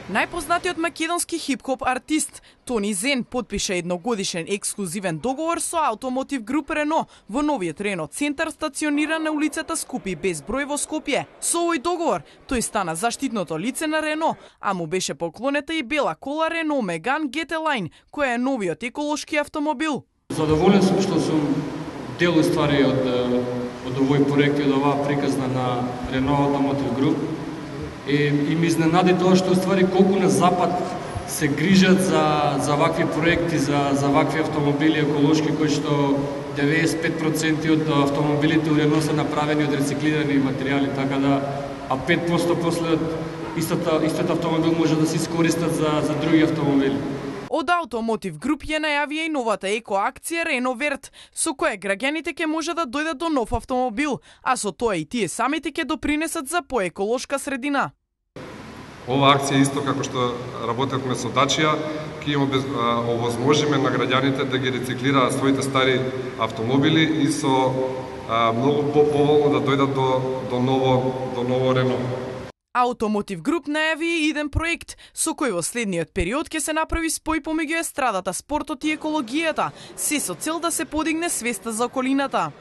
Најпознатиот македонски хип-хоп артист Тони Зен подпише едногодишен ексклузивен договор со Automotive Group Рено во новиот Рено центар стациониран на улицата Скупи безброј во Скопје. Со овој договор тој стана заштитното лице на Рено, а му беше поклонета и бела кола Рено Меган GT Line, која е новиот еколошки автомобил. Задоволен сум што сум дел ствари од овој проект и од оваа приказна на Рено Automotive Group. И ми изненади тоа што ствари колку на запад се грижат за вакви проекти, за вакви автомобили еколошки, кои што 95% од автомобилите у Рено се направени од рециклирани материјали, така да, а 5% после истот автомобил може да се искористат за други автомобили. Од Automotive Group ја најавија и новата еко-акција Рено Верт, со која граѓаните ќе може да дојдат до нов автомобил, а со тоа и тие самите ќе допринесат за поеколошка средина. Ова акција исто како што работевме со Дачија, ќе им овозможиме на граѓаните да ги рециклираат своите стари автомобили и со многу поволно да дојдат до ново Рено. Automotive Group најави и иден проект со кој во следниот период ќе се направи спој помеѓу естрадата, спортот и екологијата, се со цел да се подигне свеста за околината.